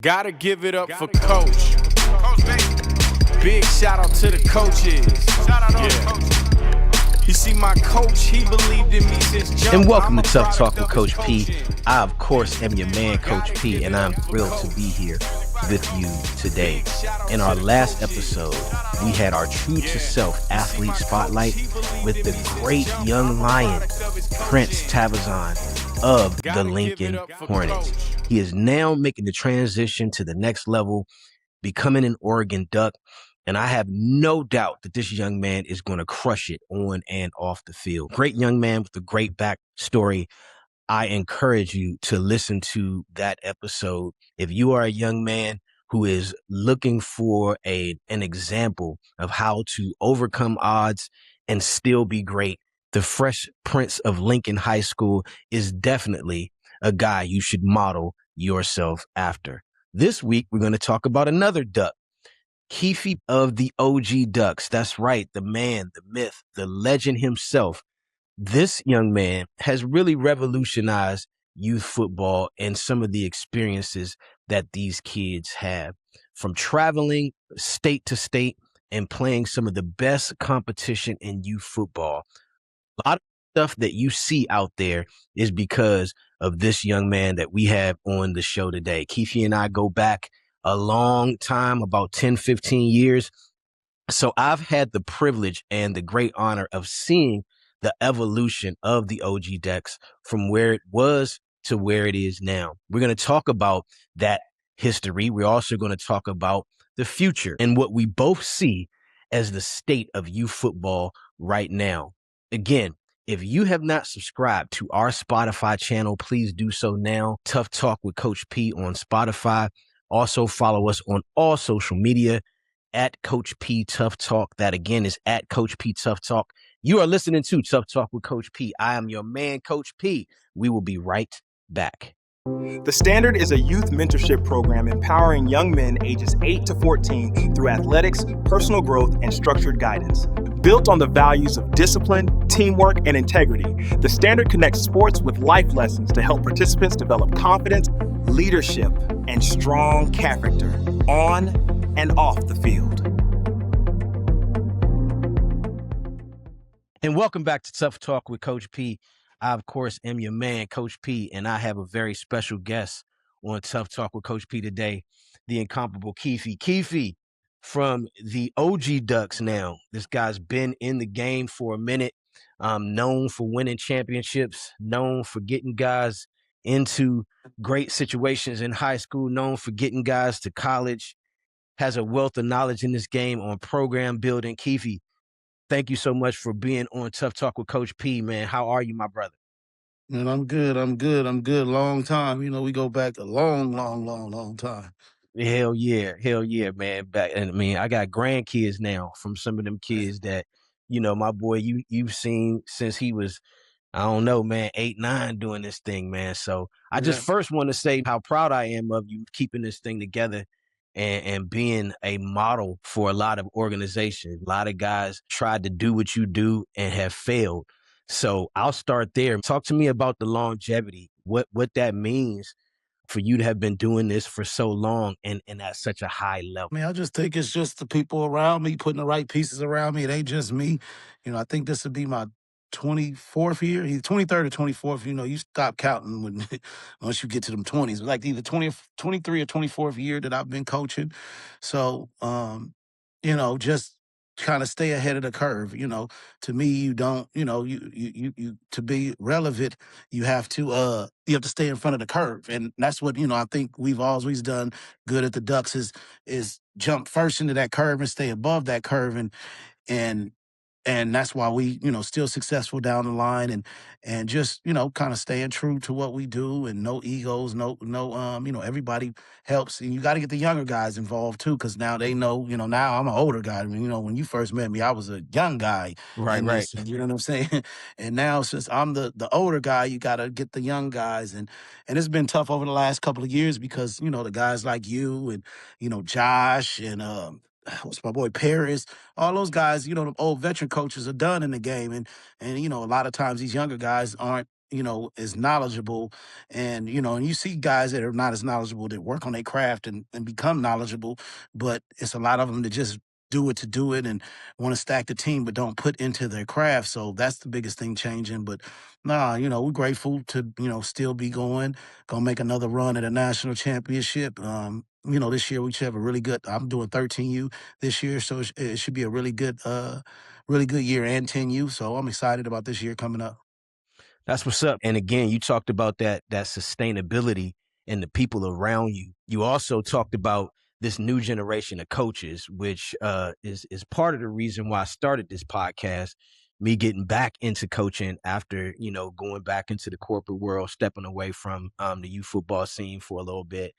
Gotta give it up for Coach. Big shout out to the coaches. You see, my coach, he believed in me since jump. And welcome to Tough Talk with Coach P. I, of course, am your man, Coach P, and I'm thrilled to be here with you today. In our last episode, we had our True to Self athlete spotlight with the great young lion, Prince Tavazon of the Lincoln Hornets. He is now making the transition to the next level, becoming an Oregon Duck. And I have no doubt that this young man is going to crush it on and off the field. Great young man with a great backstory. I encourage you to listen to that episode. If you are a young man who is looking for an example of how to overcome odds and still be great, the Fresh Prince of Lincoln High School is definitely a guy you should model yourself after. This week, we're going to talk about another Duck. Keefe of the OG Ducks. That's right. The man, the myth, the legend himself. This young man has really revolutionized youth football and some of the experiences that these kids have. From traveling state to state and playing some of the best competition in youth football. A lot of stuff that you see out there is because of this young man that we have on the show today. Keefe and I go back a long time, about 10, 15 years. So I've had the privilege and the great honor of seeing the evolution of the OG Ducks from where it was to where it is now. We're going to talk about that history. We're also going to talk about the future and what we both see as the state of youth football right now. Again, if you have not subscribed to our Spotify channel, please do so now. Tough Talk with Coach P on Spotify. Also follow us on all social media at Coach P Tough Talk. That again is at Coach P Tough Talk. You are listening to Tough Talk with Coach P. I am your man, Coach P. We will be right back. The Standard is a youth mentorship program empowering young men ages 8 to 14 through athletics, personal growth, and structured guidance. Built on the values of discipline, teamwork, and integrity, the Standard connects sports with life lessons to help participants develop confidence, leadership, and strong character on and off the field. And welcome back to Tough Talk with Coach P. I, of course, am your man, Coach P, and I have a very special guest on Tough Talk with Coach P today, the incomparable Keefe. Keefe from the OG Ducks now. This guy's been in the game for a minute, known for winning championships, known for getting guys into great situations in high school, known for getting guys to college, has a wealth of knowledge in this game on program building. Keefe, thank you so much for being on Tough Talk with Coach P, man. How are you, my brother? Man, I'm good. Long time. You know, we go back a long time. Hell yeah, man. Back, and I mean, I got grandkids now from some of them kids that, my boy, you've seen since he was, I don't know, man, 8, 9 doing this thing, man. So I just first want to say how proud I am of you keeping this thing together and being a model for a lot of organizations. A lot of guys tried to do what you do and have failed. So I'll start there. Talk to me about the longevity, what that means for you to have been doing this for so long and at such a high level. I mean, I just think it's just the people around me, putting the right pieces around me. It ain't just me. You know, I think this would be my 24th year, either 23rd or 24th. You know, you stop counting when once you get to them 20s. Like either 23 or 24th year that I've been coaching. So, just kind of stay ahead of the curve. You know, to me, you don't, you to be relevant, you have to stay in front of the curve. And that's what, I think we've always done good at the Ducks is jump first into that curve and stay above that curve. And that's why we, still successful down the line and just, kind of staying true to what we do and no egos, no, everybody helps. And you got to get the younger guys involved too, because now they know, now I'm an older guy. I mean, when you first met me, I was a young guy. Right. You know what I'm saying? And now since I'm the older guy, you got to get the young guys. And it's been tough over the last couple of years because, the guys like you and, Josh and, what's my boy Paris, all those guys, the old veteran coaches are done in the game. And a lot of times these younger guys aren't is knowledgeable. And, and you see guys that are not as knowledgeable that work on their craft and become knowledgeable, but it's a lot of them that just do it to do it and want to stack the team, but don't put into their craft. So that's the biggest thing changing. But nah, we're grateful to, still be gonna make another run at a national championship. This year we should have a really good, I'm doing 13U this year. So it should be a really good year, and 10U. So I'm excited about this year coming up. That's what's up. And again, you talked about that sustainability and the people around you. You also talked about this new generation of coaches, which is part of the reason why I started this podcast. Me getting back into coaching after going back into the corporate world, stepping away from the youth football scene for a little bit,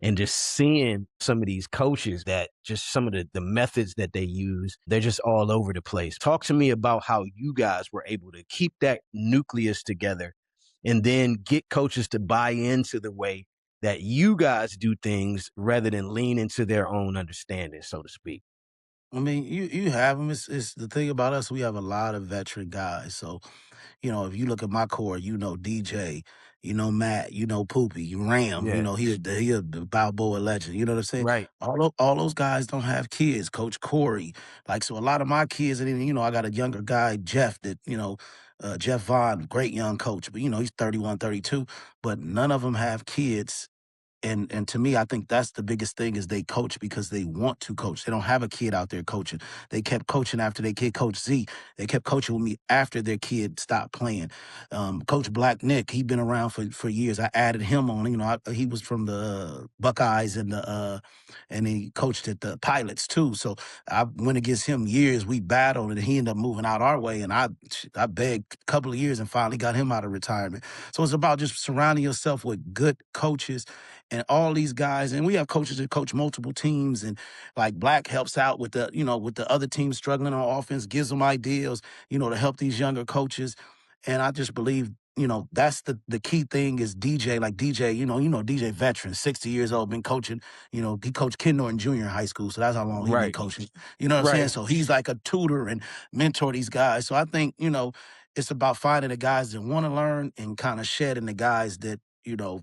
and just seeing some of these coaches that just some of the methods that they use, they're just all over the place. Talk to me about how you guys were able to keep that nucleus together and then get coaches to buy into the way that you guys do things rather than lean into their own understanding, so to speak. I mean, you have them. It's the thing about us. We have a lot of veteran guys. So, if you look at my core, DJ, Matt, Poopy, Ram, Yeah. he a Balboa legend. You know what I'm saying? Right. All those guys don't have kids. Coach Corey, like, so a lot of my kids, and then, I got a younger guy, Jeff, that, Jeff Vaughn, great young coach, but he's 31, 32, but none of them have kids. And to me, I think that's the biggest thing is they coach because they want to coach. They don't have a kid out there coaching. They kept coaching after their kid, Coach Z. They kept coaching with me after their kid stopped playing. Coach Black Nick, he'd been around for years. I added him on. He was from the Buckeyes and he coached at the Pilots too. So I went against him years. We battled and he ended up moving out our way. And I begged a couple of years and finally got him out of retirement. So it's about just surrounding yourself with good coaches and all these guys. And we have coaches that coach multiple teams, and like Black helps out with the other teams struggling on offense, gives them ideas, to help these younger coaches. And I just believe, that's the key thing is DJ, like DJ, DJ veteran, 60 years old, been coaching, he coached Ken Norton Jr. in high school. So that's how long he's been Right. coaching. You know what I'm saying? Right. So he's like a tutor and mentor these guys. So I think, it's about finding the guys that want to learn and kind of shedding the guys that,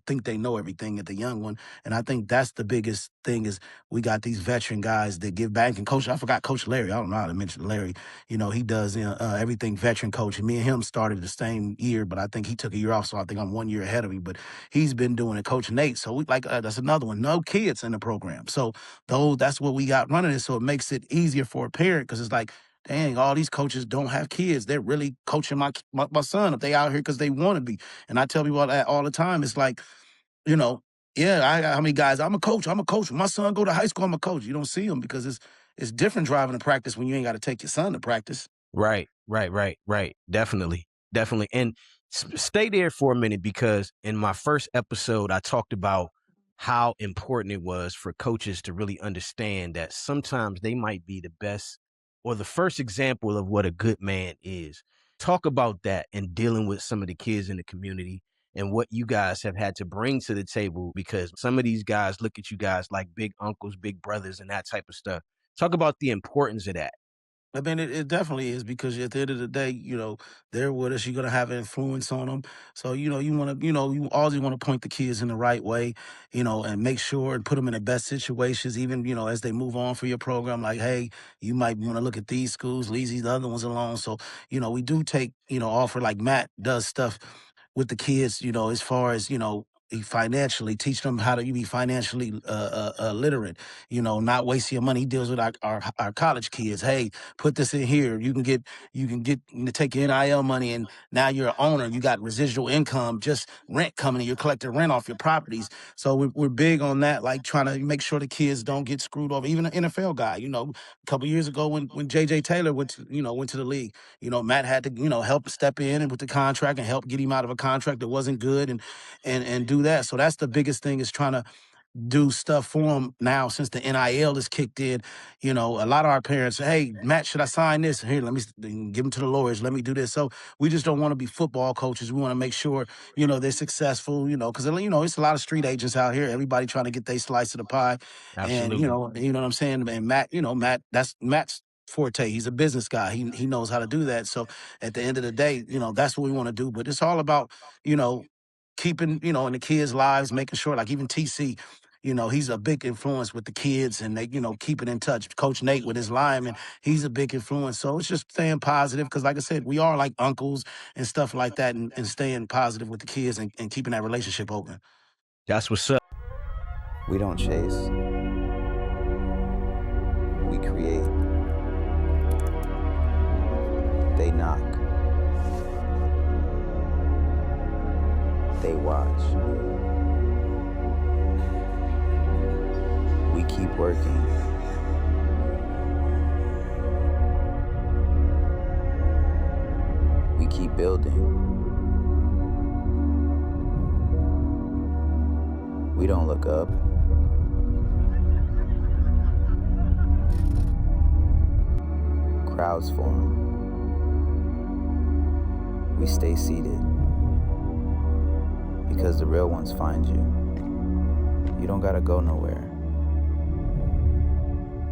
think they know everything at the young one. And I think that's the biggest thing is we got these veteran guys that give back. And I forgot Coach Larry. I don't know how to mention Larry. He does everything veteran coach. And me and him started the same year, but I think he took a year off. So I think I'm 1 year ahead of him. But he's been doing it. Coach Nate. So that's another one. No kids in the program. So that's what we got running it. So it makes it easier for a parent because it's like, dang, all these coaches don't have kids. They're really coaching my son if they out here because they want to be. And I tell people that all the time. It's like, how many guys, I'm a coach. When my son go to high school, I'm a coach. You don't see him because it's different driving to practice when you ain't got to take your son to practice. Right. Definitely. And stay there for a minute because in my first episode, I talked about how important it was for coaches to really understand that sometimes they might be the best or the first example of what a good man is. Talk about that and dealing with some of the kids in the community and what you guys have had to bring to the table because some of these guys look at you guys like big uncles, big brothers, and that type of stuff. Talk about the importance of that. I mean, it definitely is because at the end of the day, they're with us. You're gonna have influence on them. So you want to, you always want to point the kids in the right way, and make sure and put them in the best situations. Even as they move on for your program, like, hey, you might want to look at these schools, leave these other ones alone. So we do take offer like Matt does stuff with the kids, as far as financially teach them how to be financially literate, not wasting your money. He deals with our college kids. Hey, put this in here. You can take your NIL money and now you're an owner. You got residual income, just rent coming in. You're collecting rent off your properties. So we're big on that, like trying to make sure the kids don't get screwed over. Even an NFL guy, a couple years ago when JJ Taylor went to the league, Matt had to, help step in and with the contract and help get him out of a contract that wasn't good and do that. So that's the biggest thing is trying to do stuff for them now since the NIL is kicked in. A lot of our parents, hey, Matt, should I sign this? Here, let me give them to the lawyers. Let me do this. So we just don't want to be football coaches. We want to make sure, they're successful, because, it's a lot of street agents out here. Everybody trying to get their slice of the pie. Absolutely. And, you know what I'm saying? And Matt, Matt's forte. He's a business guy. He knows how to do that. So at the end of the day, that's what we want to do. But it's all about, keeping, in the kids' lives, making sure, like even TC, he's a big influence with the kids and they, keeping in touch. Coach Nate with his linemen, he's a big influence. So it's just staying positive because, like I said, we are like uncles and stuff like that, and staying positive with the kids and keeping that relationship open. That's what's up. We don't chase. We create. They knock. They watch. We keep working. We keep building. We don't look up. Crowds form. We stay seated. Because the real ones find you. You don't gotta go nowhere.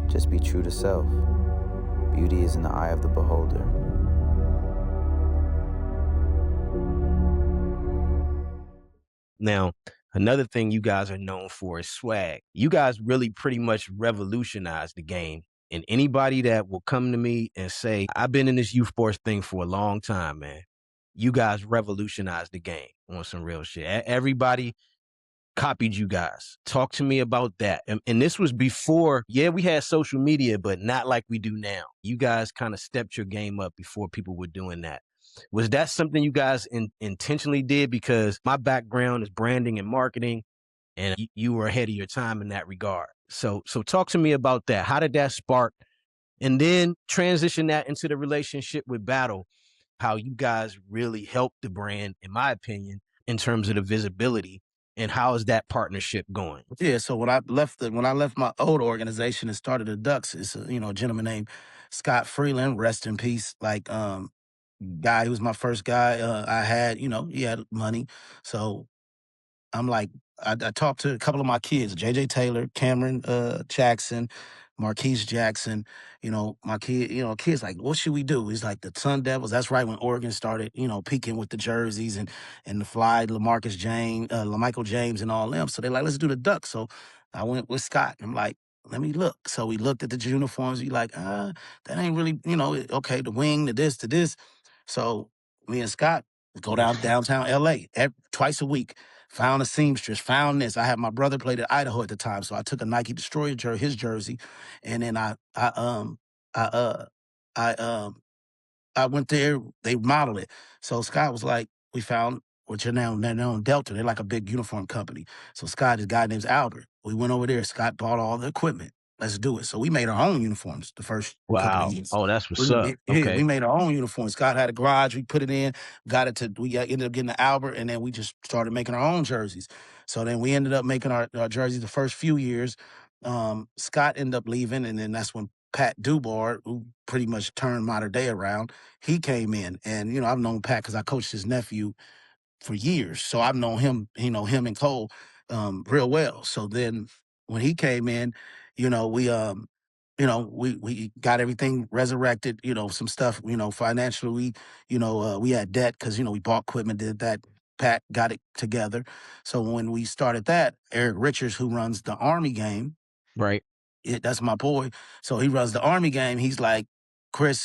Just be true to self. Beauty is in the eye of the beholder. Now, another thing you guys are known for is swag. You guys really pretty much revolutionized the game. And anybody that will come to me and say, I've been in this youth sports thing for a long time, man. You guys revolutionized the game on some real shit. Everybody copied you guys. Talk to me about that. And this was before, we had social media, but not like we do now. You guys kind of stepped your game up before people were doing that. Was that something you guys intentionally did? Because my background is branding and marketing, and you were ahead of your time in that regard. So talk to me about that. How did that spark? And then transition that into the relationship with Battle, how you guys really helped the brand, in my opinion, in terms of the visibility. And how is that partnership going? Yeah, so when I left my old organization and started the Ducks, it's a gentleman named Scott Freeland, rest in peace. Like guy who was my first guy I had, he had money. So I'm like, I talked to a couple of my kids, JJ Taylor, Cameron Jackson, Marquise Jackson, my kid, kids like, what should we do? He's like, the Sun Devils. That's right when Oregon started, peaking with the jerseys and the fly, LaMichael James and all them. So they're like, let's do the Ducks. So I went with Scott. I'm like, let me look. So we looked at the uniforms. We like, that ain't really, okay, the wing, the this. So me and Scott go downtown LA twice a week. Found a seamstress, found this. I had my brother played at Idaho at the time, so I took a Nike Destroyer his jersey, and then I went there. They modeled it. So Scott was like, we found what you're now they're known Delta. They're like a big uniform company. So Scott, this guy named Albert. We went over there. Scott bought all the equipment. Let's do it. So we made our own uniforms the first couple of years. Oh, that's what's up. Okay. We made our own uniforms. Scott had a garage. We put it in, ended up getting the Albert, and then we just started making our own jerseys. So then we ended up making our jerseys the first few years. Scott ended up leaving, and then that's when Pat Dubar, who pretty much turned modern day around, he came in. And, I've known Pat because I coached his nephew for years. So I've known him, him and Cole real well. So then when he came in, we we got everything resurrected, some stuff, financially, we had debt because, we bought equipment, did that. Pat got it together. So when we started that, Eric Richards, who runs the Army game, right. That's my boy. So he runs the Army game. He's like,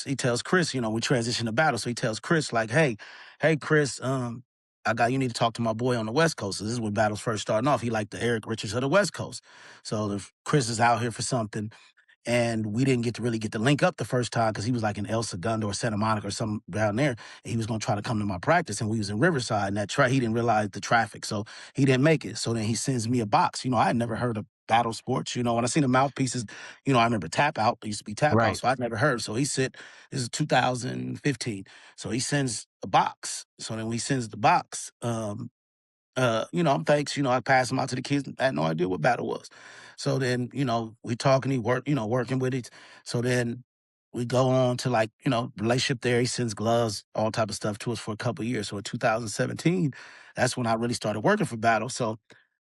he tells Chris, we transition to Battle. So he tells Chris, like, hey, Chris, you need to talk to my boy on the West Coast. So this is when Battle's first starting off. He liked the Eric Richards of the West Coast. So if Chris is out here for something, and we didn't get to link up the first time because he was like in El Segundo or Santa Monica or something down there. And he was going to try to come to my practice, and we was in Riverside. And he didn't realize the traffic, so he didn't make it. So then he sends me a box. I had never heard of Battle Sports. When I seen the mouthpieces, I remember Tap Out. It used to be Tap Out, so I'd never heard. So he said, this is 2015. So he sends a box. So then he sends the box. I'm thanks, I passed him out to the kids. I had no idea what Battle was. So then, we talking, he working with it. So then we go on to relationship there. He sends gloves, all type of stuff to us for a couple of years. So in 2017, that's when I really started working for Battle. So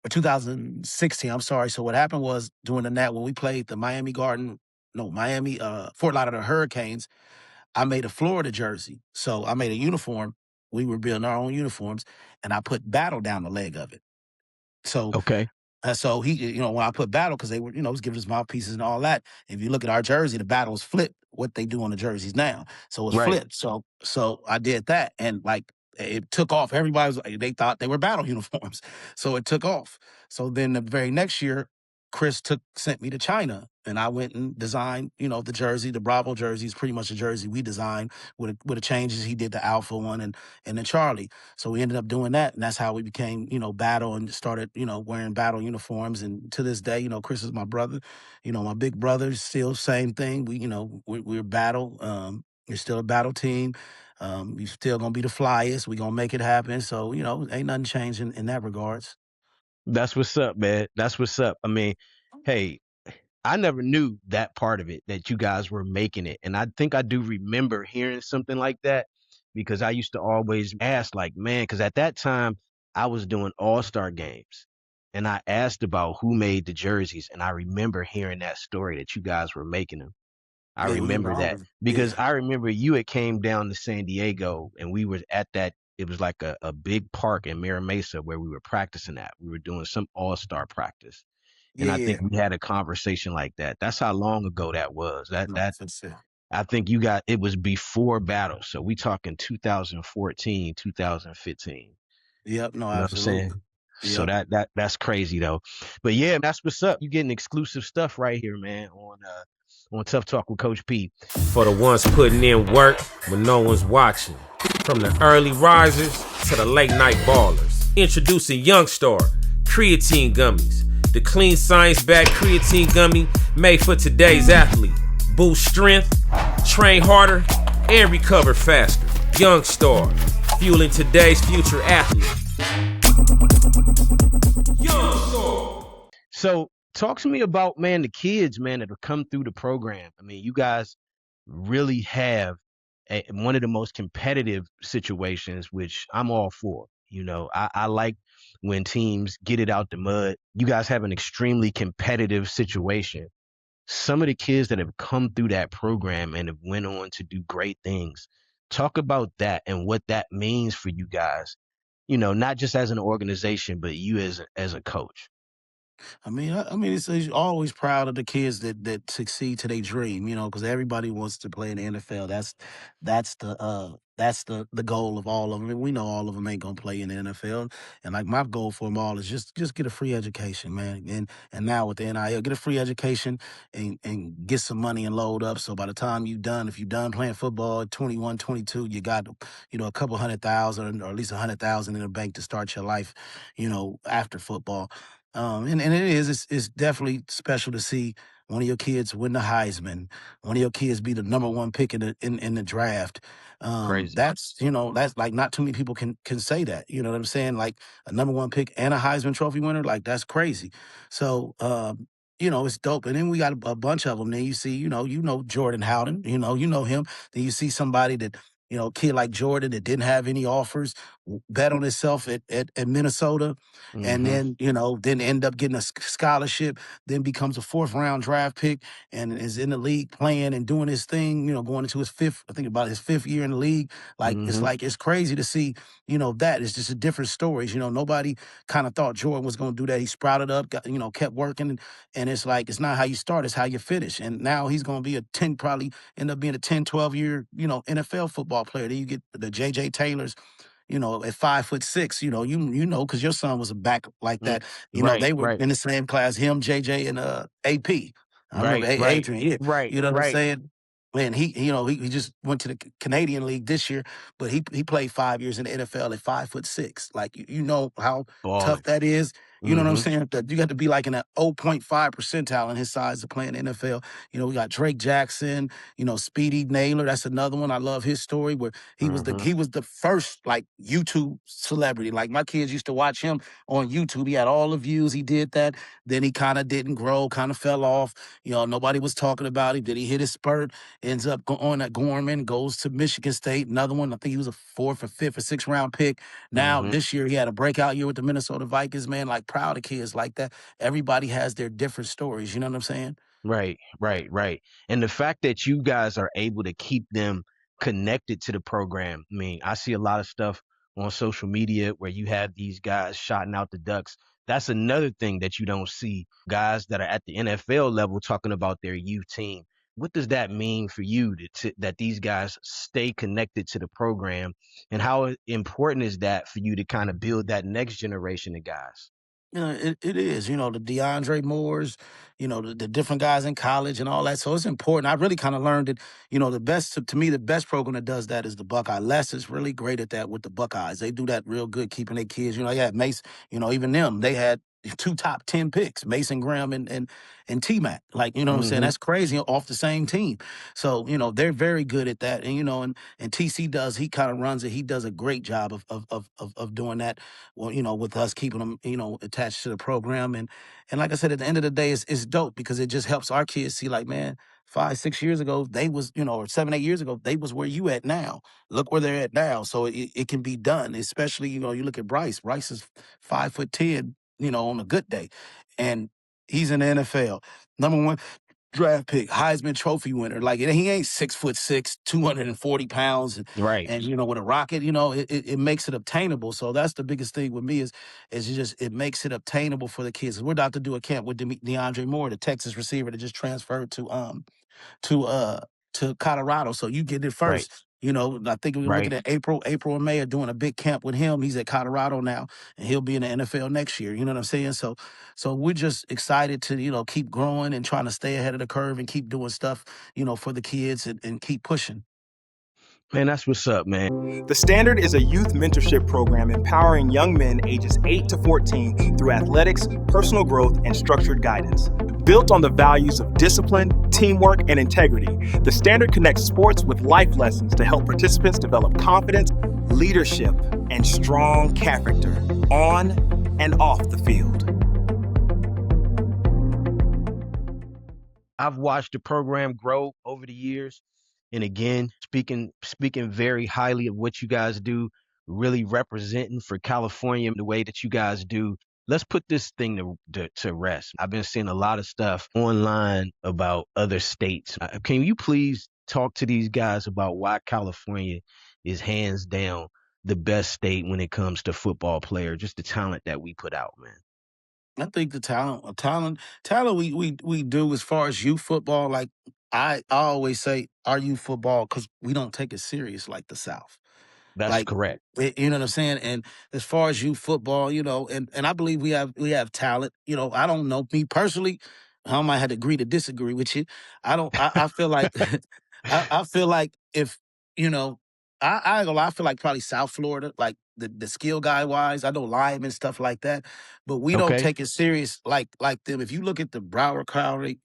or 2016, I'm sorry. So what happened was during the night when we played the Miami Garden Fort Lauderdale Hurricanes, I made a Florida jersey. So I made a uniform. We were building our own uniforms, and I put battle down the leg of it. So Okay. so he, when I put battle, because they were, was giving us mouthpieces and all that. If you look at our jersey, the battle is flipped. What they do on the jerseys now, so it's Right. flipped. So I did that, and like it took off. Everybody was like, they thought they were battle uniforms, so it took off. So then the very next year, Chris sent me to China, and I went and designed, the jersey, the Bravo jersey is pretty much a jersey we designed with the changes. He did the Alpha one and the Charlie. So we ended up doing that, and that's how we became, battle and started, wearing battle uniforms. And to this day, Chris is my brother, my big brother, still same thing. We're battle. We're still a battle team. We still gonna be the flyest. We gonna make it happen. So, ain't nothing changing in that regards. That's what's up, man. That's what's up. I mean, hey, I never knew that part of it, that you guys were making it. And I think I do remember hearing something like that, because I used to always ask, like, man, because at that time I was doing all-star games and I asked about who made the jerseys. And I remember hearing that story that you guys were making them. I Yeah, we were remember that on. because Yeah. I remember you had came down to San Diego and we were at that. It was like a big park in Mira Mesa where we were practicing at. We were doing some all-star practice. And I Yeah. think we had a conversation like that. That's how long ago that was. No, that's it. I think it was before battle. So we talking 2014, 2015. Yep. No, You know what I'm saying? absolutely. So Yep. that's crazy though. But yeah, that's what's up. You getting exclusive stuff right here, man, on Tough Talk with Coach P. For the ones putting in work when no one's watching. From the early risers to the late night ballers. Introducing Youngstar Creatine Gummies. The clean science-backed creatine gummy made for today's athlete. Boost strength, train harder, and recover faster. Youngstar, fueling today's future athlete. Youngstar. So talk to me about, man, the kids, man, that have come through the program. I mean, you guys really have one of the most competitive situations, which I'm all for. I like when teams get it out the mud. You guys have an extremely competitive situation. Some of the kids that have come through that program and have went on to do great things. Talk about that and what that means for you guys, not just as an organization, but you as a coach. I mean, it's always proud of the kids that succeed to their dream, because everybody wants to play in the NFL. That's the goal of all of them. And we know all of them ain't gonna play in the NFL. And like my goal for them all is just get a free education, man. And now with the NIL, get a free education and get some money and load up. So by the time if you're done playing football at 21, 22, you got a couple 100,000 or at least 100,000 in the bank to start your life, after football. And it's definitely special to see one of your kids win the Heisman, one of your kids be the number one pick in the draft. Crazy. That's like not too many people can say that. You know what I'm saying? Like a number one pick and a Heisman Trophy winner, like that's crazy. So it's dope. And then we got a bunch of them. Then you see, Jordan Howden, you know him. Then you see somebody that, kid like Jordan that didn't have any offers, bet on himself at Minnesota, and Mm-hmm. then end up getting a scholarship, then becomes a fourth round draft pick and is in the league playing and doing his thing, going into his fifth year in the league. Mm-hmm. It's crazy to see, that it's just a different stories. Nobody kind of thought Jordan was going to do that. He sprouted up, kept working. And it's like, it's not how you start, it's how you finish. And now he's going to be probably end up being a 10, 12-year, NFL football player. Then you get the J.J. Taylors, at 5'6", because your son was a back like Mm. that. Right, They were right, in the same class, him, JJ, and AP. I remember right, right, Adrian. Yeah, right, you know what I'm right. saying? Man, he just went to the Canadian League this year, but he played 5 years in the NFL at 5'6". Like you know how tough Balling. that is. You know what I'm Mm-hmm. saying? That you got to be like in a 0.5 percentile in his size to play in the NFL. We got Drake Jackson, Speedy Naylor. That's another one. I love his story where Mm-hmm. he was the first like YouTube celebrity. Like my kids used to watch him on YouTube. He had all the views. He did that. Then he kind of didn't grow, kind of fell off. Nobody was talking about him. Then he hit his spurt, ends up on at Gorman, goes to Michigan State. Another one, I think he was a fourth or fifth or sixth round pick. Now Mm-hmm. this year he had a breakout year with the Minnesota Vikings, man. Like proud of kids like that. Everybody has their different stories. You know what I'm saying? Right. And the fact that you guys are able to keep them connected to the program. I mean, I see a lot of stuff on social media where you have these guys shouting out the Ducks. That's another thing that you don't see guys that are at the NFL level talking about their youth team. What does that mean for you that these guys stay connected to the program? And how important is that for you to kind of build that next generation of guys? It is, the DeAndre Moores, the different guys in college and all that. So it's important. I really kind of learned it, the best, to me, the best program that does that is the Buckeye. Les is really great at that with the Buckeyes. They do that real good, keeping their kids. Yeah, Mace, even them, they had two top 10 picks, Mason Graham and T-Mac. Like, what I'm saying? Hmm. That's crazy off the same team. So, they're very good at that. And TC he kind of runs it. He does a great job of doing that. Well, with us keeping them, attached to the program. And like I said, at the end of the day, it's dope because it just helps our kids see like, man, 5, 6 years ago, they was, or 7, 8 years ago, they was where you at now. Look where they're at now. So it can be done, especially, you look at Bryce. Bryce is 5'10", on a good day. And he's in the NFL. Number 1 draft pick, Heisman Trophy winner. Like he ain't 6'6", 240 pounds, Right. and with a rocket, it makes it obtainable. So that's the biggest thing with me it makes it obtainable for the kids. We're about to do a camp with DeAndre Moore, the Texas receiver that just transferred to uh to Colorado. So you get it Right. first. I think we're looking Right. at April and May are doing a big camp with him. He's at Colorado now, and he'll be in the NFL next year. You know what I'm saying? So we're just excited to, keep growing and trying to stay ahead of the curve and keep doing stuff, for the kids and keep pushing. Man, that's what's up, man. The Standard is a youth mentorship program empowering young men ages 8 to 14 through athletics, personal growth, and structured guidance. Built on the values of discipline, teamwork, and integrity, The Standard connects sports with life lessons to help participants develop confidence, leadership, and strong character on and off the field. I've watched the program grow over the years. And again, speaking very highly of what you guys do, really representing for California the way that you guys do. Let's put this thing to rest. I've been seeing a lot of stuff online about other states. Can you please talk to these guys about why California is hands down the best state when it comes to football player, just the talent that we put out, man? I think the talent we do as far as youth football. Like I always say, our youth football, because we don't take it serious like the South. That's Like, correct. you know what I'm saying? And as far as youth football, and I believe we have talent. I don't know, me personally, I might have to agree to disagree with you. I feel like I feel like if you know I ain't gonna lie, I feel like probably South Florida, like the skill guy wise. I know Lyman stuff like that, but we don't Okay. take it serious like them. If you look at the Broward County,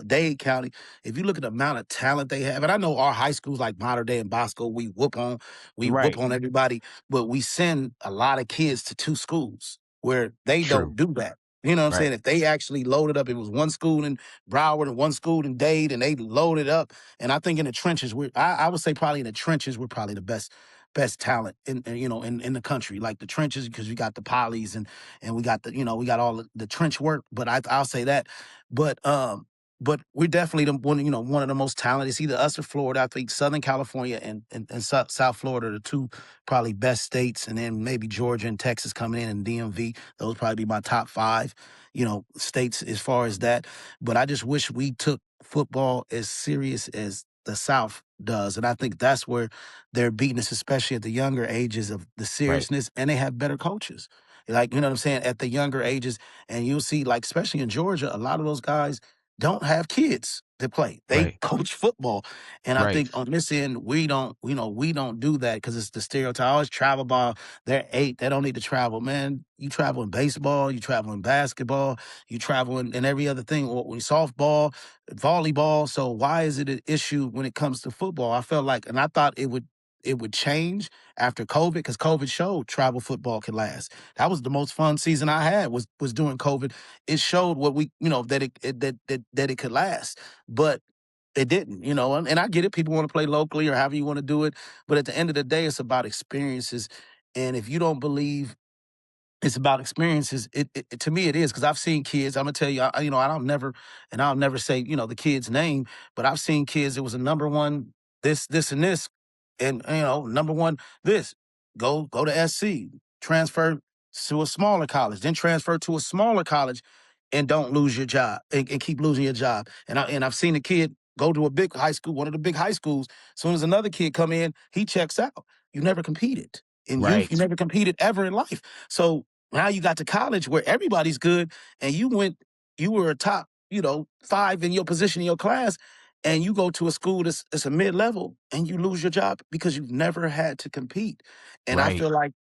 Dade County, if you look at the amount of talent they have, and I know our high schools like Mater Dei and Bosco, we whoop Right. on everybody, but we send a lot of kids to 2 schools where they True. don't do that. You know what I'm Right. saying? If they actually loaded up, it was 1 school in Broward and 1 school in Dade, and they loaded up. And I think in the trenches, I would say probably in the trenches, we're probably the best talent in the country. Like the trenches, because we got the polys and we got we got all the trench work. But I'll say that. But we're definitely one of the most talented. It's either us or Florida. I think Southern California and South Florida are the 2 probably best states, and then maybe Georgia and Texas coming in, and DMV. Those probably be my top 5, states as far as that. But I just wish we took football as serious as the South does, and I think that's where they're beating us, especially at the younger ages of the Right. seriousness, and they have better coaches. Like, you know what I'm saying, at the younger ages, and you'll see, like, especially in Georgia, a lot of those guys don't have kids to play. They Right. coach football. And I Right. think on this end, we don't do that because it's the stereotype. Always travel ball. They're 8. They don't need to travel. Man, you travel in baseball, you travel in basketball, you travel in every other thing, or softball, volleyball. So why is it an issue when it comes to football? I felt like, and I thought it would change after COVID, because COVID showed travel football can last. That was the most fun season I had was during COVID. It showed what we, that it could last, but it didn't, and I get it. People want to play locally or however you want to do it. But at the end of the day, it's about experiences. And if you don't believe it's about experiences. To me it is, because I've seen kids. I'm gonna tell you, I'll never say the kid's name, but I've seen kids. It was a number one this and this, and number one this go to SC, transfer to a smaller college, then transfer to a smaller college, and don't lose your job and keep losing your job. And I've seen a kid go to a big high school, one of the big high schools. As soon as another kid come in, he checks out. You never competed in youth. You Right. never competed ever in life. So now you got to college where everybody's good, and you were a top, 5 in your position in your class, and you go to a school that's a mid-level, and you lose your job because you've never had to compete. And Right.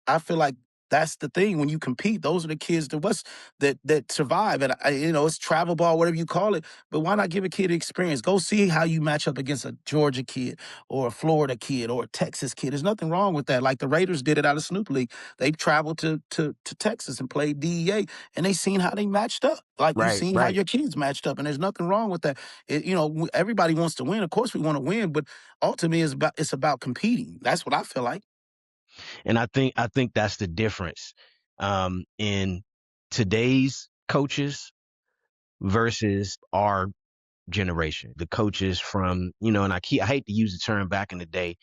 I feel like that's the thing. When you compete, those are the kids that survive. And it's travel ball, whatever you call it. But why not give a kid experience? Go see how you match up against a Georgia kid or a Florida kid or a Texas kid. There's nothing wrong with that. Like the Raiders did it out of Snoop League. They traveled to Texas and played DEA, and they seen how they matched up. Like you Right. seen how Right. your kids matched up, and there's nothing wrong with that. Everybody wants to win. Of course, we want to win, but ultimately, it's about competing. That's what I feel like. And I think that's the difference in today's coaches versus our generation. The coaches from, and I hate to use the term back in the day,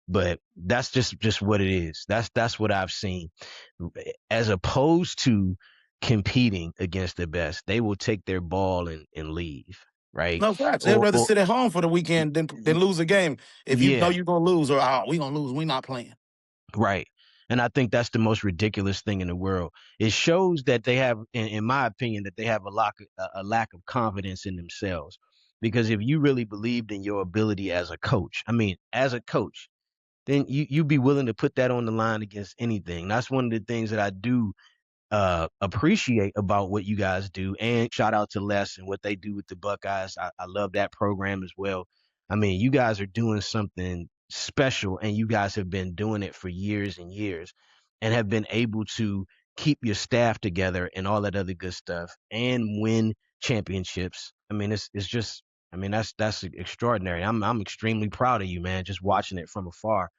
but that's just what it is. That's what I've seen. As opposed to competing against the best, they will take their ball and leave, right? No facts. They'd Or, rather or sit at home for the weekend than lose a game. If you know yeah, you're gonna lose, or we gonna lose, we not playing. right. And I think that's the most ridiculous thing in the world. It shows that they have, in my opinion, that they have a lack of confidence in themselves. Because if you really believed in your ability as a coach, I mean, as a coach, then you'd be willing to put that on the line against anything. That's one of the things that I do appreciate about what you guys do. And shout out to Les and what they do with the Buckeyes. I love that program as well. I mean, you guys are doing something special, and you guys have been doing it for years and years, and have been able to keep your staff together and all that other good stuff and win championships. I mean, it's just, I mean, that's extraordinary. I'm extremely proud of you, man, just watching it from afar,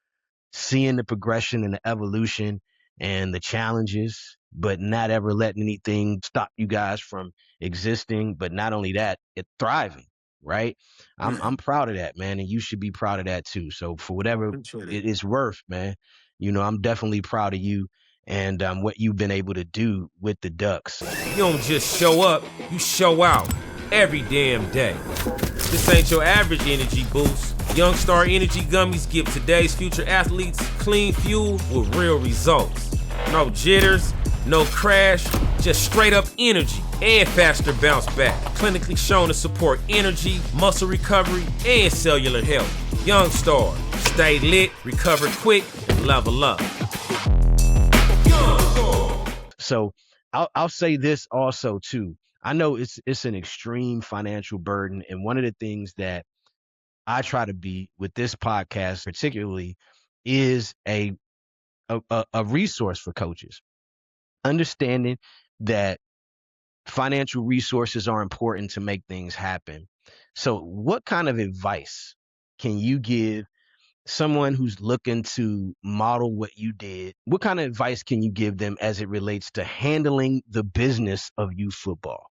seeing the progression and the evolution and the challenges, but not ever letting anything stop you guys from existing. But not only that, it thriving, right? I'm proud of that, man, and you should be proud of that too. So for whatever Appreciate it. it is worth, man, I'm definitely proud of you and what you've been able to do with the Ducks. You don't just show up, you show out every damn day. This ain't your average energy boost. Young Star Energy Gummies give today's future athletes clean fuel with real results. No jitters, no crash, just straight up energy and faster bounce back. Clinically shown to support energy, muscle recovery, and cellular health. Young Star, stay lit, recover quick, and level up. So I'll say this also too. I know it's an extreme financial burden, and one of the things that I try to be with this podcast, particularly, is a resource for coaches. Understanding that financial resources are important to make things happen. So, what kind of advice can you give someone who's looking to model what you did? What kind of advice can you give them as it relates to handling the business of youth football?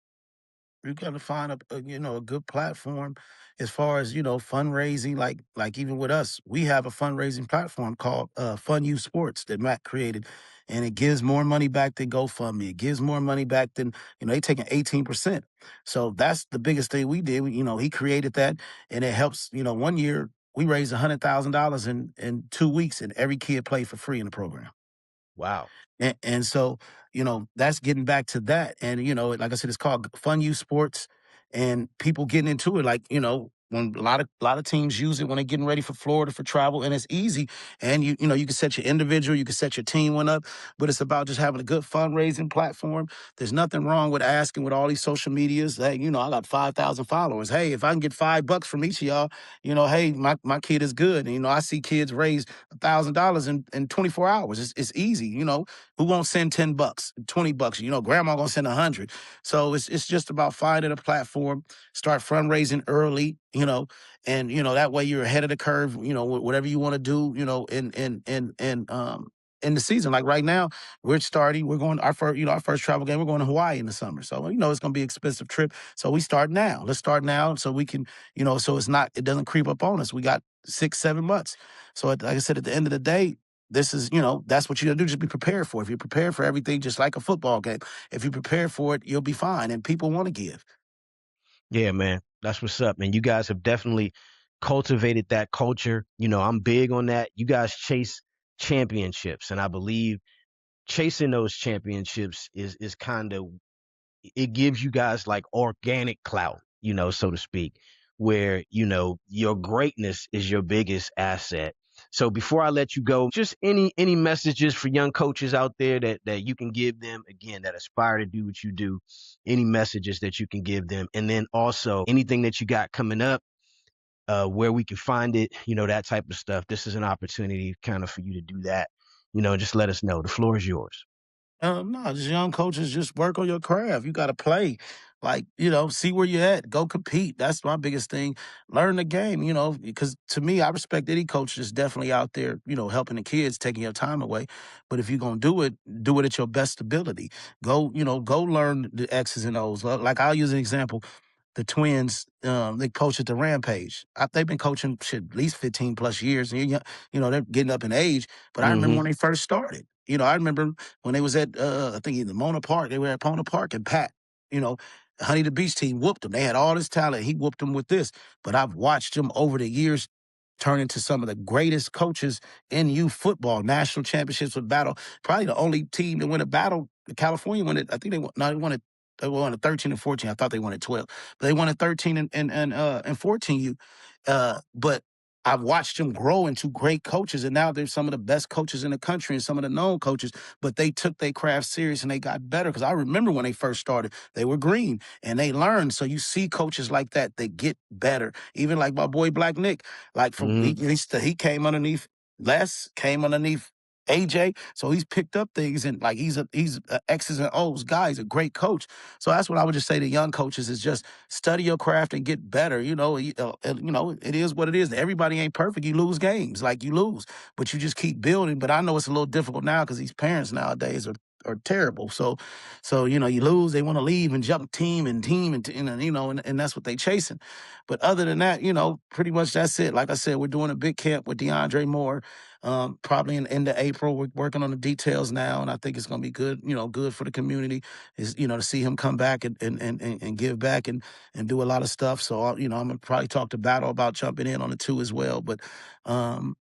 You got to find a good platform as far as fundraising. Like even with us, we have a fundraising platform called Fun Youth Sports that Matt created, and it gives more money back than GoFundMe. It gives more money back than they taking 18%. So that's the biggest thing we did. He created that, and it helps. One year we raised $100,000 in 2 weeks, and every kid played for free in the program. Wow. And so, that's getting back to that. And, like I said, it's called Fun Youth Sports, and people getting into it. Like, when a lot of teams use it when they're getting ready for Florida for travel, and it's easy. And you can set your individual, you can set your team one up, but it's about just having a good fundraising platform. There's nothing wrong with asking with all these social medias. Hey, I got 5,000 followers. Hey, if I can get $5 from each of y'all, hey, my kid is good. And, I see kids raise $1,000 in 24 hours. It's easy. Who won't send $10, $20? Grandma gonna send 100. So it's just about finding a platform, start fundraising early, and that way you're ahead of the curve, whatever you want to do, and in the season. Like right now, we're going our first travel game. We're going to Hawaii in the summer, so it's going to be an expensive trip. So we start now. Let's start now, so we can so it doesn't creep up on us. We got 6-7 months. So like I said, at the end of the day, this is that's what you got to do. Just be prepared for it. If you prepare for everything, just like a football game, if you prepare for it, you'll be fine. And people want to give. Yeah, man. That's what's up, man. You guys have definitely cultivated that culture. I'm big on that. You guys chase championships, and I believe chasing those championships is kind of, it gives you guys like organic clout, so to speak, where, your greatness is your biggest asset. So before I let you go, just any messages for young coaches out there that you can give them, again, that aspire to do what you do, any messages that you can give them. And then also anything that you got coming up, where we can find it, that type of stuff. This is an opportunity kind of for you to do that, just let us know. The floor is yours. No, just young coaches, just work on your craft. You got to play, like see where you're at. Go compete. That's my biggest thing. Learn the game. Because to me, I respect any coach that's definitely out there, helping the kids, taking your time away. But if you're gonna do it at your best ability. Go learn the X's and O's. Like I'll use an example. The Twins, they coach at the Rampage. They've been coaching shit at least 15 plus years. And they're getting up in age. But I remember when they first started. I remember when they was at I think either Mona Park. They were at Mona Park, and Pat, you know, Honey the Beach team whooped them. They had all this talent. He whooped them with this. But I've watched them over the years turn into some of the greatest coaches in youth football. National championships with battle. Probably the only team to win a battle. California won it. I think they won it. They won at 13 and 14. I thought they won at 12. But they won at 13 and 14 you. But I've watched them grow into great coaches, and now they're some of the best coaches in the country and some of the known coaches, but they took their craft serious and they got better. Because I remember when they first started, they were green and they learned. So you see coaches like that, they get better. Even like my boy Black Nick, like he came underneath Les, came underneath AJ, so he's picked up things, and like he's a X's and O's guy. He's a great coach. So that's what I would just say to young coaches is just study your craft and get better. It is what it is. Everybody ain't perfect. You lose games, like you lose, but you just keep building. But I know it's a little difficult now because these parents nowadays are terrible. So you lose, they want to leave and jump team and that's what they chasing. But other than that, pretty much that's it. Like I said, we're doing a big camp with DeAndre Moore. Probably in the end of April. We're working on the details now, and I think it's going to be good, good for the community is, to see him come back and give back and do a lot of stuff. So, I'm going to probably talk to Battle about jumping in on it too as well. But, I'm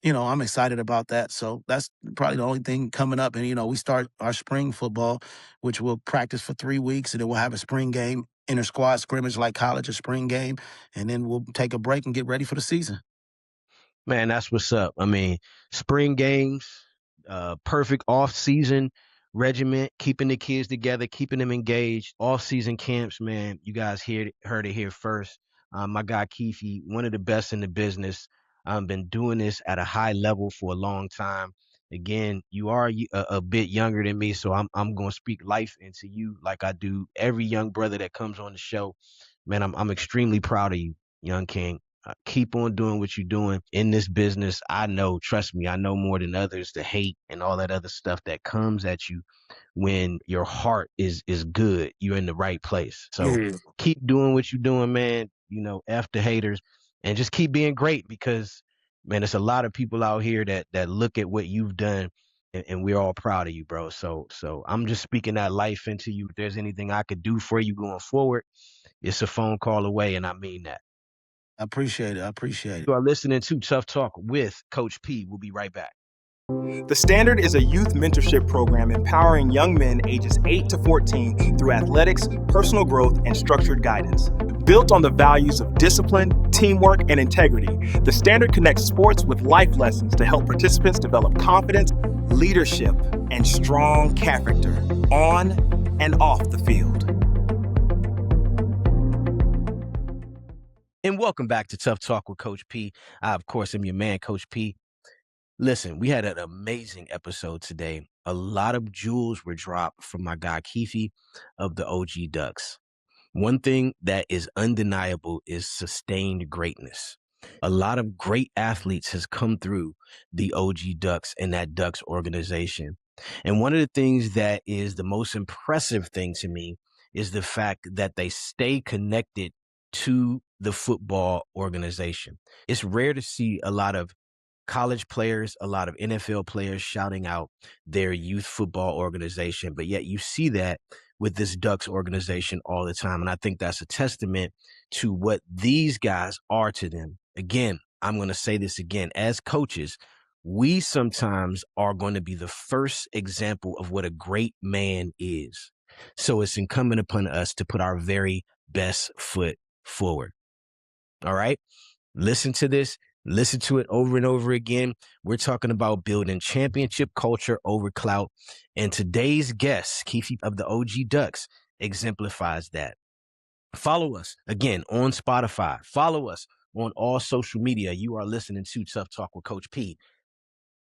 excited about that. So that's probably the only thing coming up. And, we start our spring football, which we'll practice for 3 weeks, and then we'll have a spring game, inter-squad scrimmage like college, a spring game, and then we'll take a break and get ready for the season. Man, that's what's up. I mean, spring games, perfect off-season regiment, keeping the kids together, keeping them engaged. Off-season camps, man, you guys heard it here first. My guy Keefe, one of the best in the business. I've been doing this at a high level for a long time. Again, you are a bit younger than me, so I'm going to speak life into you like I do every young brother that comes on the show. Man, I'm extremely proud of you, young king. Keep on doing what you're doing in this business. I know, trust me, I know more than others, the hate and all that other stuff that comes at you when your heart is good. You're in the right place. So keep doing what you're doing, man. F the haters and just keep being great because, man, there's a lot of people out here that look at what you've done and we're all proud of you, bro. So I'm just speaking that life into you. If there's anything I could do for you going forward, it's a phone call away, and I mean that. I appreciate it. You are listening to Tough Talk with Coach P. We'll be right back. The Standard is a youth mentorship program empowering young men ages 8 to 14 through athletics, personal growth, and structured guidance. Built on the values of discipline, teamwork, and integrity, the Standard connects sports with life lessons to help participants develop confidence, leadership, and strong character on and off the field. And welcome back to Tough Talk with Coach P. I, of course, am your man, Coach P. Listen, we had an amazing episode today. A lot of jewels were dropped from my guy Keefe of the OG Ducks. One thing that is undeniable is sustained greatness. A lot of great athletes has come through the OG Ducks and that Ducks organization. And one of the things that is the most impressive thing to me is the fact that they stay connected to the football organization. It's rare to see a lot of college players, a lot of NFL players shouting out their youth football organization, but yet you see that with this Ducks organization all the time. And I think that's a testament to what these guys are to them. Again, I'm going to say this again. As coaches, we sometimes are going to be the first example of what a great man is. So it's incumbent upon us to put our very best foot forward. All right? Listen to this. Listen to it over and over again. We're talking about building championship culture over clout. And today's guest, Keefe of the OG Ducks, exemplifies that. Follow us, again, on Spotify. Follow us on all social media. You are listening to Tough Talk with Coach P.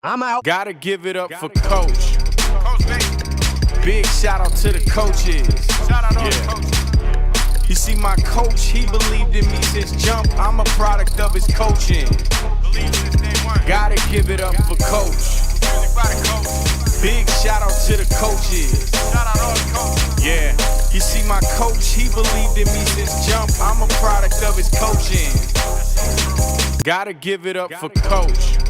I'm out. Gotta give it up for Coach. Big shout out to the coaches. Shout out all the coaches. You see, my coach, he believed in me since jump. I'm a product of his coaching. Gotta give it up for Coach. Big shout out to the coaches. Yeah. You see, my coach, he believed in me since jump. I'm a product of his coaching. Gotta give it up for Coach.